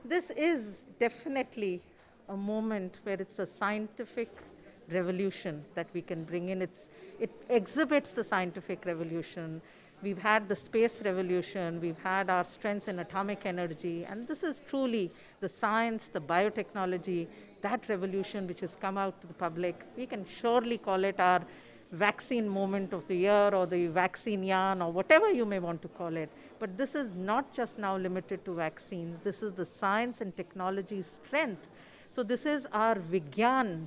This is definitely a moment where it's a scientific revolution that we can bring in. It exhibits the scientific revolution. We've had the space revolution, we've had our strengths in atomic energy, and this is truly the science, the biotechnology, that revolution which has come out to the public. We can surely call it our vaccine moment of the year or the vaccine yarn or whatever you may want to call it. But this is not just now limited to vaccines. This is the science and technology strength. So this is our Vigyan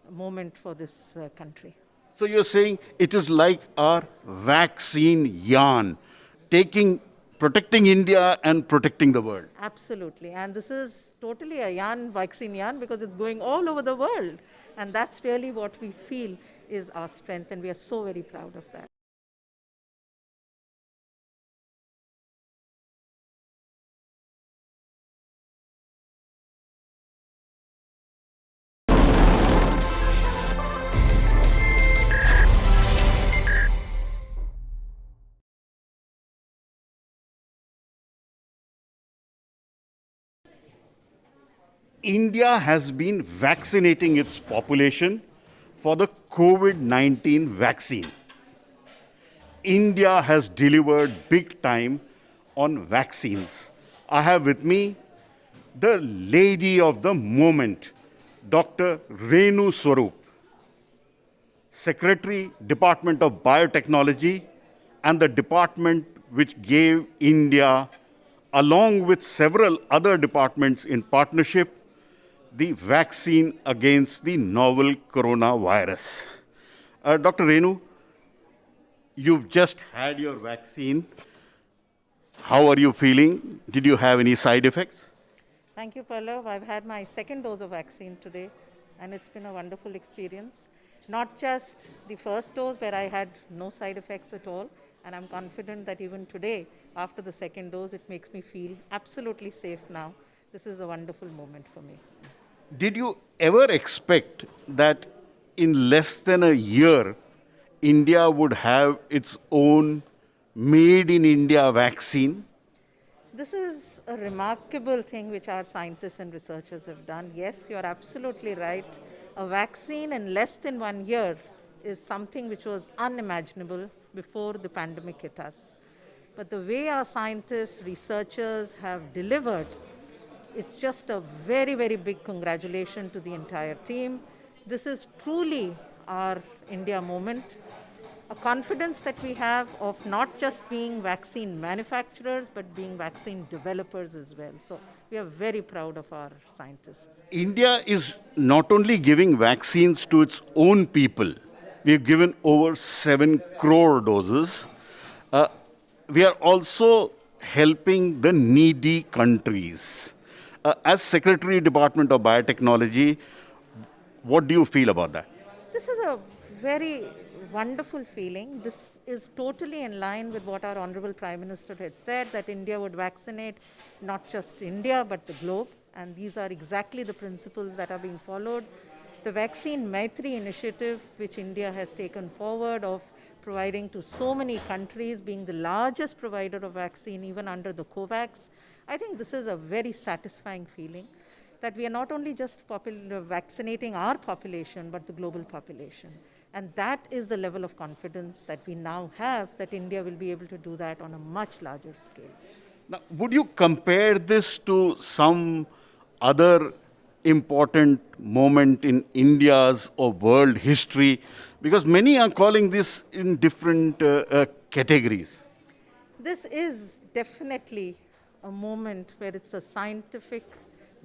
moment for this country. So you're saying it is like our vaccine yarn, protecting India and protecting the world. Absolutely. And this is totally a yarn, vaccine yarn, because it's going all over the world. And that's really what we feel is our strength. And we are so very proud of that. India has been vaccinating its population for the COVID 19 vaccine. India has delivered big time on vaccines. I have with me the lady of the moment, Dr. Renu Swarup, Secretary, Department of Biotechnology, and the department which gave India, along with several other departments in partnership, the vaccine against the novel coronavirus. Dr. Renu, you've just had your vaccine. How are you feeling? Did you have any side effects? Thank you, Pallav. I've had my second dose of vaccine today, and it's been a wonderful experience. Not just the first dose, where I had no side effects at all, and I'm confident that even today, after the second dose, it makes me feel absolutely safe now. This is a wonderful moment for me. Did you ever expect that in less than a year, India would have its own made in India vaccine? This is a remarkable thing which our scientists and researchers have done. Yes, you're absolutely right. A vaccine in less than 1 year is something which was unimaginable before the pandemic hit us. But the way our scientists, researchers have delivered, it's just a very, very big congratulations to the entire team. This is truly our India moment. A confidence that we have of not just being vaccine manufacturers, but being vaccine developers as well. So we are very proud of our scientists. India is not only giving vaccines to its own people, we've given over 7 crore doses. Uh, we are also helping the needy countries. As Secretary Department of Biotechnology, what do you feel about that? This is a very wonderful feeling. This is totally in line with what our Honorable Prime Minister had said, that India would vaccinate not just India but the globe. And these are exactly the principles that are being followed. The Vaccine Maitri initiative, which India has taken forward, of providing to so many countries, being the largest provider of vaccine even under the COVAX, I think this is a very satisfying feeling that we are not only just vaccinating our population, but the global population. And that is the level of confidence that we now have, that India will be able to do that on a much larger scale. Now, would you compare this to some other important moment in India's or world history? Because many are calling this in different categories. This is definitely a moment where it's a scientific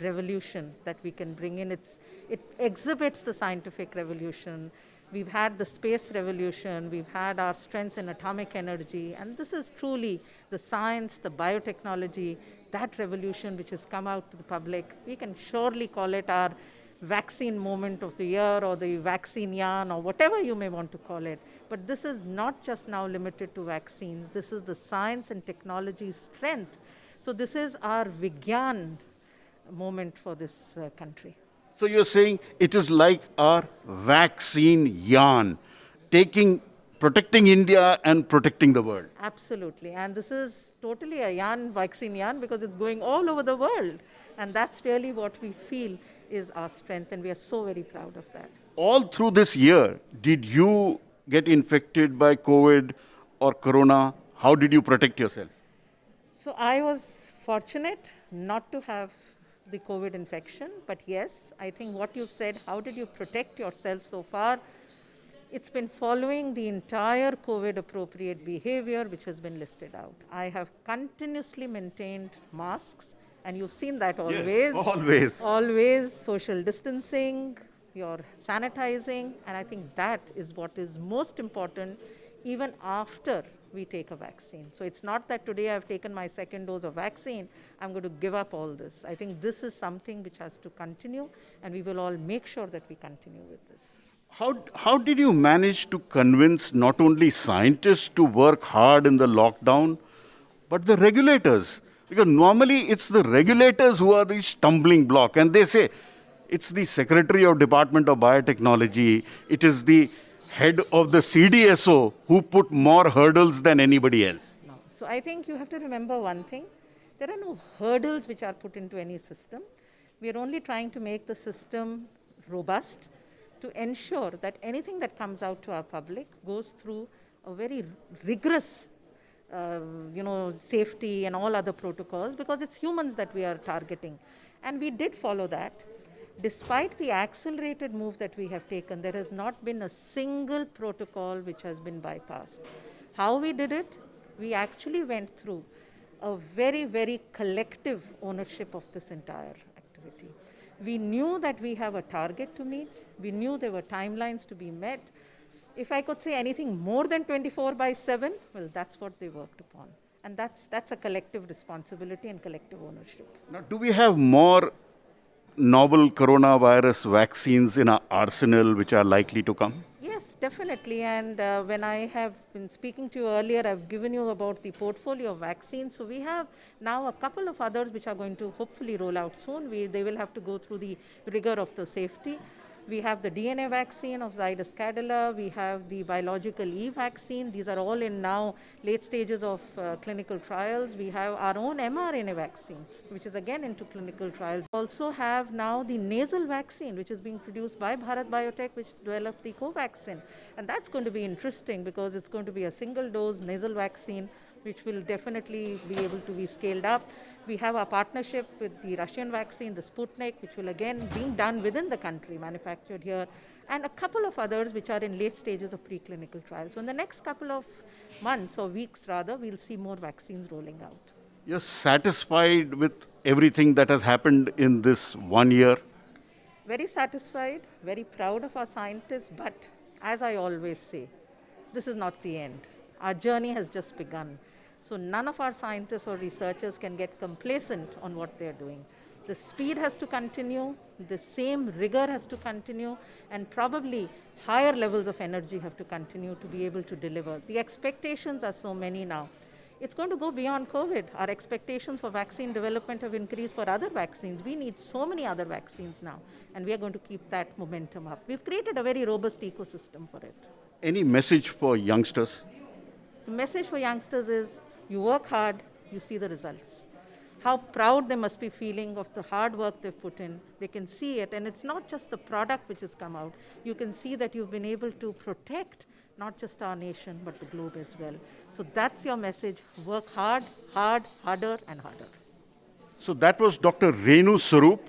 revolution that we can bring in. It exhibits the scientific revolution. We've had the space revolution, we've had our strengths in atomic energy, and this is truly the science, the biotechnology, that revolution which has come out to the public. We can surely call it our vaccine moment of the year or the vaccine yarn or whatever you may want to call it. But this is not just now limited to vaccines. This is the science and technology strength. So this is our Vigyan moment for this country. So you're saying it is like our vaccine yarn, protecting India and protecting the world. Absolutely. And this is totally a yarn, vaccine yarn, because it's going all over the world. And that's really what we feel is our strength, and we are so very proud of that. All through this year, did you get infected by COVID or Corona? How did you protect yourself? So I was fortunate not to have the COVID infection, but yes, I think what you've said, how did you protect yourself so far? It's been following the entire COVID appropriate behavior which has been listed out. I have continuously maintained masks, and you've seen that always. Yes, always. Always social distancing, your sanitizing, and I think that is what is most important even after we take a vaccine. So it's not that today I've taken my second dose of vaccine, I'm going to give up all this. I think this is something which has to continue, and we will all make sure that we continue with this. How did you manage to convince not only scientists to work hard in the lockdown, but the regulators? Because normally it's the regulators who are the stumbling block, and they say it's the Secretary of Department of Biotechnology, it is the head of the CDSO who put more hurdles than anybody else. No. So I think you have to remember one thing. There are no hurdles which are put into any system. We are only trying to make the system robust to ensure that anything that comes out to our public goes through a very rigorous safety and all other protocols, because it's humans that we are targeting. And we did follow that. Despite the accelerated move that we have taken, there has not been a single protocol which has been bypassed. How we did it? We actually went through a very, very collective ownership of this entire activity. We knew that we have a target to meet. We knew there were timelines to be met. If I could say anything more than 24/7, well, that's what they worked upon. And that's a collective responsibility and collective ownership. Now, do we have more novel coronavirus vaccines in our arsenal which are likely to come? Yes, definitely. And when I have been speaking to you earlier, I've given you about the portfolio of vaccines. So we have now a couple of others which are going to hopefully roll out soon. They will have to go through the rigor of the safety. We have the DNA vaccine of Zydus Cadila. We have the biological E vaccine. These are all in now late stages of clinical trials. We have our own mRNA vaccine, which is again into clinical trials. We also have now the nasal vaccine, which is being produced by Bharat Biotech, which developed the Covaxin. And that's going to be interesting because it's going to be a single dose nasal vaccine, which will definitely be able to be scaled up. We have our partnership with the Russian vaccine, the Sputnik, which will again being done within the country, manufactured here, and a couple of others which are in late stages of preclinical trials. So in the next couple of months or weeks rather, we'll see more vaccines rolling out. You're satisfied with everything that has happened in this 1 year? Very satisfied, very proud of our scientists, but as I always say, this is not the end. Our journey has just begun. So none of our scientists or researchers can get complacent on what they're doing. The speed has to continue, the same rigor has to continue, and probably higher levels of energy have to continue to be able to deliver. The expectations are so many now. It's going to go beyond COVID. Our expectations for vaccine development have increased for other vaccines. We need so many other vaccines now, and we are going to keep that momentum up. We've created a very robust ecosystem for it. Any message for youngsters? The message for youngsters is, you work hard, you see the results. How proud they must be feeling of the hard work they've put in. They can see it, and it's not just the product which has come out. You can see that you've been able to protect not just our nation, but the globe as well. So that's your message. Work hard, harder, and harder. So that was Dr. Renu Swarup,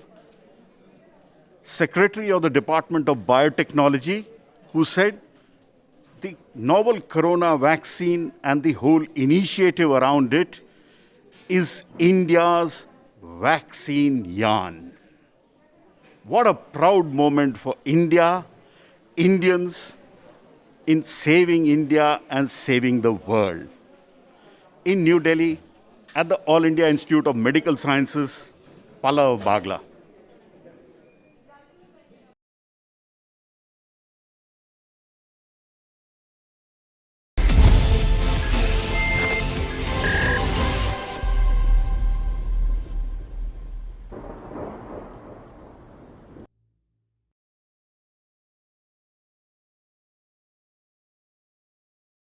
Secretary of the Department of Biotechnology, who said the novel corona vaccine and the whole initiative around it is India's vaccine yarn. What a proud moment for India, Indians, in saving India and saving the world. In New Delhi, at the All India Institute of Medical Sciences, Pallav Bagla.